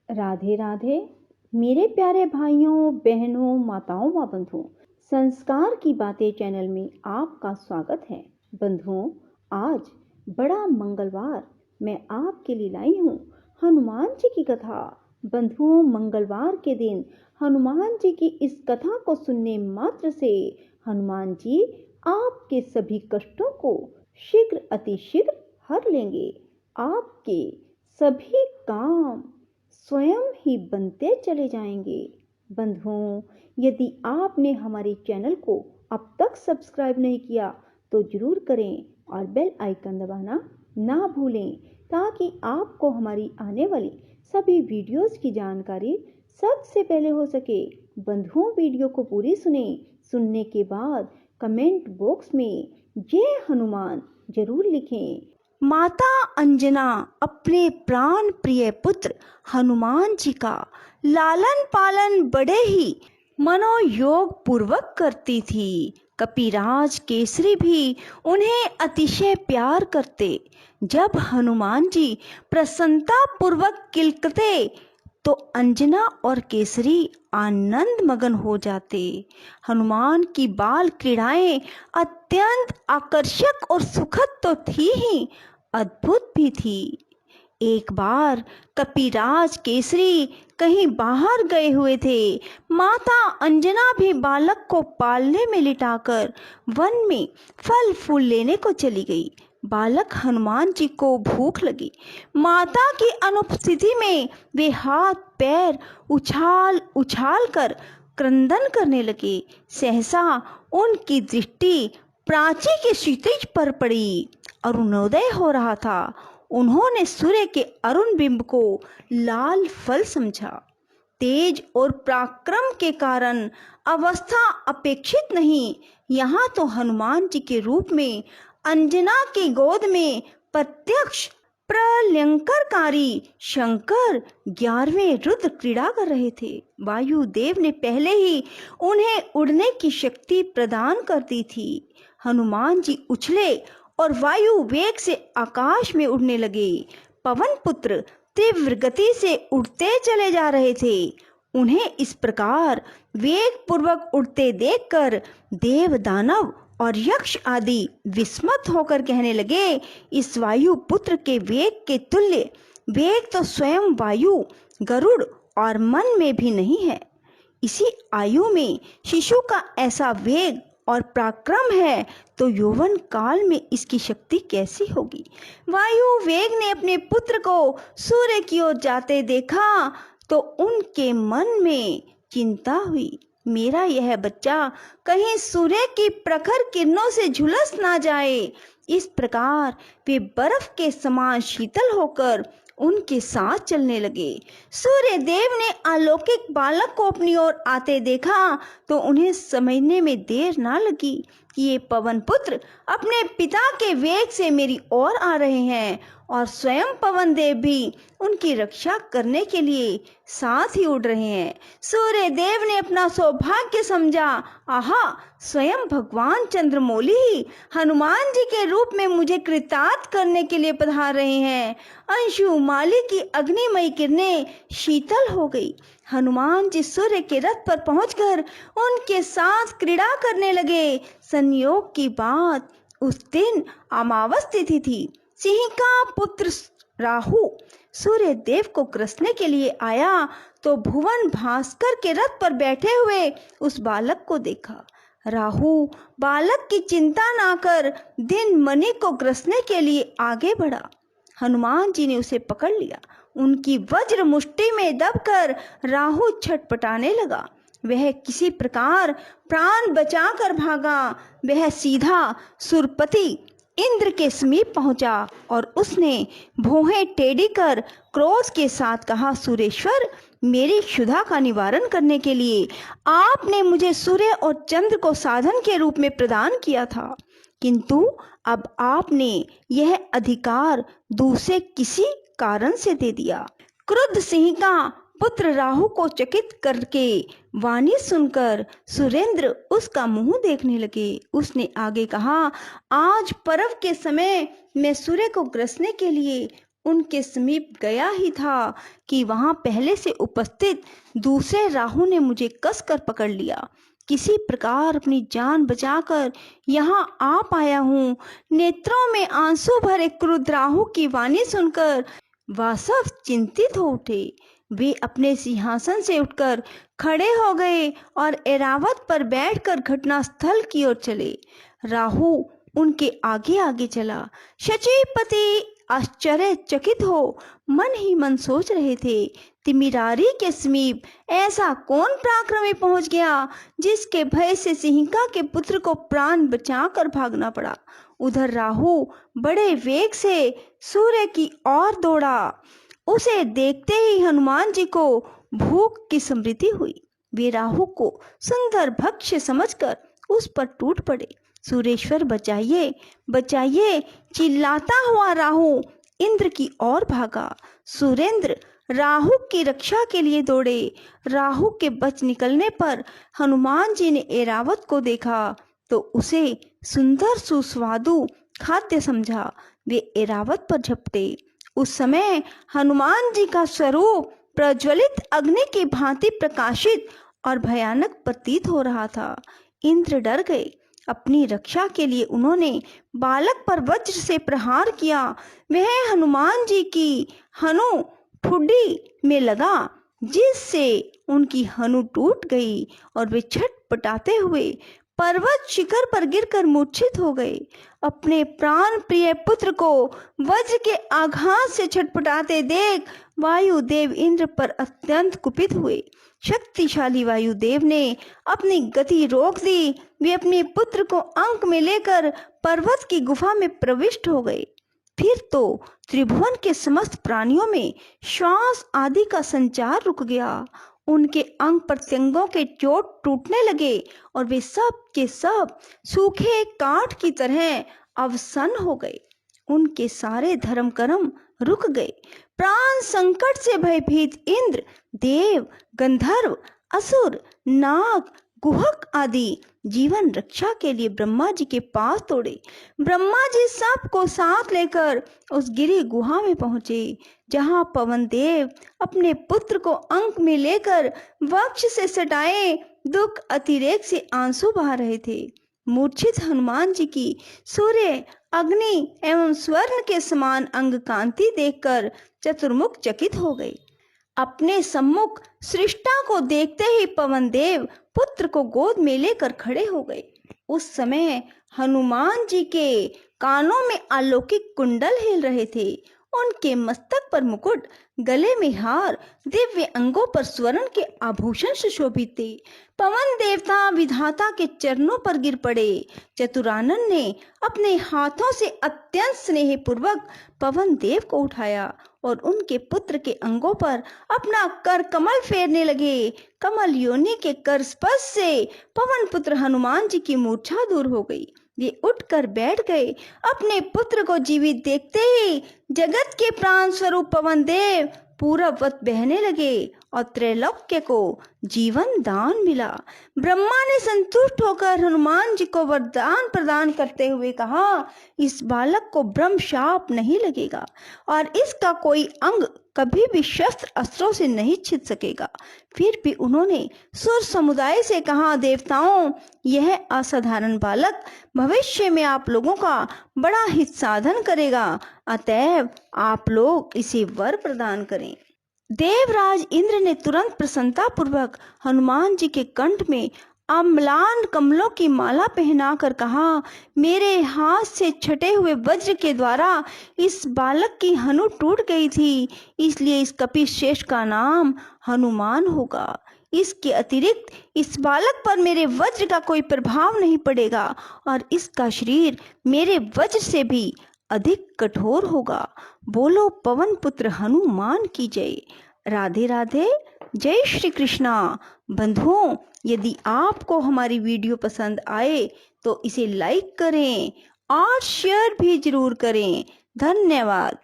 राधे राधे मेरे प्यारे भाइयों बहनों माताओं व बंधुओं, संस्कार की बातें चैनल में आपका स्वागत है। बंधुओं, आज बड़ा मंगलवार मैं आपके लिए लाई हूँ हनुमान जी की कथा। बंधुओं, मंगलवार के दिन हनुमान जी की इस कथा को सुनने मात्र से हनुमान जी आपके सभी कष्टों को शीघ्र अतिशीघ्र हर लेंगे। आपके सभी काम स्वयं ही बनते चले जाएंगे। बंधुओं, यदि आपने हमारे चैनल को अब तक सब्सक्राइब नहीं किया तो जरूर करें और बेल आइकन दबाना ना भूलें, ताकि आपको हमारी आने वाली सभी वीडियोस की जानकारी सबसे पहले हो सके। बंधुओं, वीडियो को पूरी सुनने के बाद कमेंट बॉक्स में जय हनुमान जरूर लिखें। माता अंजना अपने प्राण प्रिय पुत्र हनुमान जी का लालन पालन बड़े ही मनोयोग पूर्वक करती थी। कपिराज केसरी भी उन्हें अतिशय प्यार करते। जब हनुमान जी प्रसन्नता पूर्वक किलकते तो अंजना और केसरी आनंद मगन हो जाते। हनुमान की बाल क्रीड़ाएं अत्यंत आकर्षक और सुखद तो थी ही, अद्भुत भी थी। एक बार कपिराज केसरी कहीं बाहर गए हुए थे। माता अंजना भी बालक को पालने में लिटाकर वन में फल फूल लेने को चली गई। बालक हनुमान जी को भूख लगी। माता की अनुपस्थिति में वे हाथ पैर उछाल उछाल कर क्रंदन करने लगे। सहसा उनकी दृष्टि प्राची के क्षितिज पर पड़ी। अरुणोदय हो रहा था। उन्होंने सूर्य के अरुण बिंब को लाल फल समझा। तेज और पराक्रम के कारण अवस्था अपेक्षित नहीं, यहाँ तो हनुमान जी के रूप में अंजना की गोद में प्रत्यक्ष प्रलयंकरकारी शंकर 11वें रुद्र क्रीड़ा कर रहे थे। वायुदेव ने पहले ही उन्हें उड़ने की शक्ति प्रदान कर दी थी। हनुमान जी उछले और वायु वेग से आकाश में उड़ने लगे। पवन पुत्र तीव्र गति से उड़ते चले जा रहे थे। उन्हें इस प्रकार वेग पूर्वक उड़ते देखकर देव दानव और यक्ष आदि विस्मत होकर कहने लगे, इस वायु पुत्र के वेग के तुल्य वेग तो स्वयं वायु, गरुड़ और मन में भी नहीं है। इसी आयु में शिशु का ऐसा वेग और पराक्रम है तो यौवन काल में इसकी शक्ति कैसी होगी। वायु वेग ने अपने पुत्र को सूर्य की ओर जाते देखा तो उनके मन में चिंता हुई, मेरा यह बच्चा कहीं सूर्य की प्रखर किरणों से झुलस ना जाए। इस प्रकार वे बर्फ के समान शीतल होकर उनके साथ चलने लगे। सूर्य देव ने अलौकिक बालक को अपनी ओर आते देखा तो उन्हें समझने में देर ना लगी कि ये पवन पुत्र अपने पिता के वेग से मेरी ओर आ रहे हैं और स्वयं पवन देव भी उनकी रक्षा करने के लिए साथ ही उड़ रहे हैं। सूर्य देव ने अपना सौभाग्य समझा, आहा, स्वयं भगवान चंद्रमौली ही हनुमान जी के रूप में मुझे कृतार्थ करने के लिए पधार रहे हैं। अंशुमाली की अग्निमयी किरणें शीतल हो गई। हनुमान जी सूर्य के रथ पर पहुंचकर उनके साथ क्रीड़ा करने लगे। संयोग की बात, उस दिन अमावस तिथि थी। सिंह का पुत्र राहु सूर्य देव को ग्रसने के लिए आया तो भुवन भास्कर के रथ पर बैठे हुए उस बालक को देखा। राहु बालक की चिंता ना कर दिन मणि को ग्रसने के लिए आगे बढ़ा। हनुमान जी ने उसे पकड़ लिया। उनकी वज्र मुष्टि में दबकर राहु छटपटाने लगा। वह किसी प्रकार प्राण बचाकर भागा। वह सीधा सुरपति इंद्र के समीप पहुंचा और उसने भौहें टेढ़ी कर क्रोध के साथ कहा, सुरेश्वर, मेरी क्षुधा का निवारण करने के लिए आपने मुझे सूर्य और चंद्र को साधन के रूप में प्रदान किया था, किंतु अब आपने यह अधिकार दूसरे किसी कारण से दे दिया। क्रुद्ध सिंह का पुत्र राहु को चकित करके वाणी सुनकर सुरेंद्र उसका मुंह देखने लगे। उसने आगे कहा, आज पर्व के समय मैं सूर्य को ग्रसने के लिए उनके समीप गया ही था कि वहां पहले से उपस्थित दूसरे राहु ने मुझे कसकर पकड़ लिया। किसी प्रकार अपनी जान बचाकर यहाँ आ पाया हूँ। नेत्रों में आंसू भरे क्रुद्ध राहु की वाणी सुनकर वासव चिंतित हो उठे। वे अपने सिंहासन से उठकर खड़े हो गए और ऐरावत पर बैठकर घटनास्थल की ओर चले। राहु उनके आगे आगे चला। शचीपति आश्चर्यचकित हो मन ही मन सोच रहे थे, तिमिरारी के समीप ऐसा कौन पराक्रमी पहुंच गया जिसके भय से सिंहिका के पुत्र को प्राण बचाकर भागना पड़ा। उधर राहु बड़े वेग से सूर्य की ओर दौड़ा। उसे देखते ही हनुमान जी को भूख की स्मृति हुई। वे राहु को सुंदर भक्ष्य समझकर उस पर टूट पड़े। सुरेश्वर बचाइए बचाइए चिल्लाता हुआ राहु इंद्र की ओर भागा। सुरेंद्र राहु की रक्षा के लिए दौड़े। राहु के बच निकलने पर हनुमान जी ने ऐरावत को देखा तो उसे सुंदर सुस्वादु खाद्य समझा। वे ऐरावत पर झपटे। उस समय हनुमान जी का स्वरूप प्रज्वलित अग्नि की भांति प्रकाशित और भयानक प्रतीत हो रहा था। इंद्र डर गए। अपनी रक्षा के लिए उन्होंने बालक पर वज्र से प्रहार किया। वह हनुमान जी की हनु ठुड्डी में लगा, जिससे उनकी हनु टूट गई और वे छटपटाते हुए पर्वत शिखर पर गिरकर मूर्छित हो गए। अपने प्राण प्रिय पुत्र को वज्र के आघात से छटपटाते देख वायुदेव इंद्र पर अत्यंत कुपित हुए। शक्तिशाली वायुदेव ने अपनी गति रोक दी। वे अपने पुत्र को अंक में लेकर पर्वत की गुफा में प्रविष्ट हो गए। फिर तो त्रिभुवन के समस्त प्राणियों में श्वास आदि का संचार रुक गया। उनके अंग प्रत्यंगों के चोट टूटने लगे और वे सब के सब सूखे काठ की तरह अवसन हो गए। उनके सारे धर्म कर्म रुक गए। प्राण संकट से भयभीत इंद्र, देव, गंधर्व, असुर, नाग, गुहक आदि जीवन रक्षा के लिए ब्रह्मा जी के पास दौड़े। ब्रह्मा जी सबको साथ लेकर उस गिरी गुहा में पहुंचे, जहां पवन देव अपने पुत्र को अंक में लेकर वक्ष से सटाए दुख अतिरेक से आंसू बहा रहे थे। मूर्छित हनुमान जी की सूर्य, अग्नि एवं स्वर्ण के समान अंग कांति देखकर चतुर्मुख चकित हो गए। अपने सम्मुख सृष्टा को देखते ही पवन देव पुत्र को गोद में लेकर खड़े हो गए। उस समय हनुमान जी के कानों में अलौकिक कुंडल हिल रहे थे। उनके मस्तक पर मुकुट, गले में हार, दिव्य अंगों पर स्वर्ण के आभूषण सुशोभित थे। पवन देवता विधाता के चरणों पर गिर पड़े। चतुरानन ने अपने हाथों से अत्यंत स्नेहपूर्वक पवन देव को उठाया और उनके पुत्र के अंगों पर अपना कर कमल फेरने लगे। कमल योनि के कर स्पर्श से पवन पुत्र हनुमान जी की मूर्छा दूर हो गई। वे उठकर बैठ गए। अपने पुत्र को जीवित देखते ही जगत के प्राण स्वरूप पवन देव पूर्ववत बहने लगे और त्रैलोक्य को जीवन दान मिला। ब्रह्मा ने संतुष्ट होकर हनुमान जी को वरदान प्रदान करते हुए कहा, इस बालक को ब्रह्म शाप नहीं लगेगा और इसका कोई अंग कभी भी शस्त्र अस्त्रों से नहीं छिद सकेगा। फिर भी उन्होंने सुर समुदाय से कहा, देवताओं, यह असाधारण बालक भविष्य में आप लोगों का बड़ा हित साधन करेगा, अतएव आप लोग इसे वर प्रदान करें। देवराज इंद्र ने तुरंत प्रसन्नता पूर्वक हनुमान जी के कंठ में अम्लान कमलों की माला पहनाकर कहा, मेरे हाथ से छटे हुए वज्र के द्वारा इस बालक की हनु टूट गई थी, इसलिए इस कपि श्रेष्ठ का नाम हनुमान होगा। इसके अतिरिक्त इस बालक पर मेरे वज्र का कोई प्रभाव नहीं पड़ेगा और इसका शरीर मेरे वज्र से भी अधिक कठोर होगा। बोलो पवन पुत्र हनुमान की जय। राधे राधे। जय श्री कृष्णा। बंधुओं, यदि आपको हमारी वीडियो पसंद आए तो इसे लाइक करें और शेयर भी जरूर करें। धन्यवाद।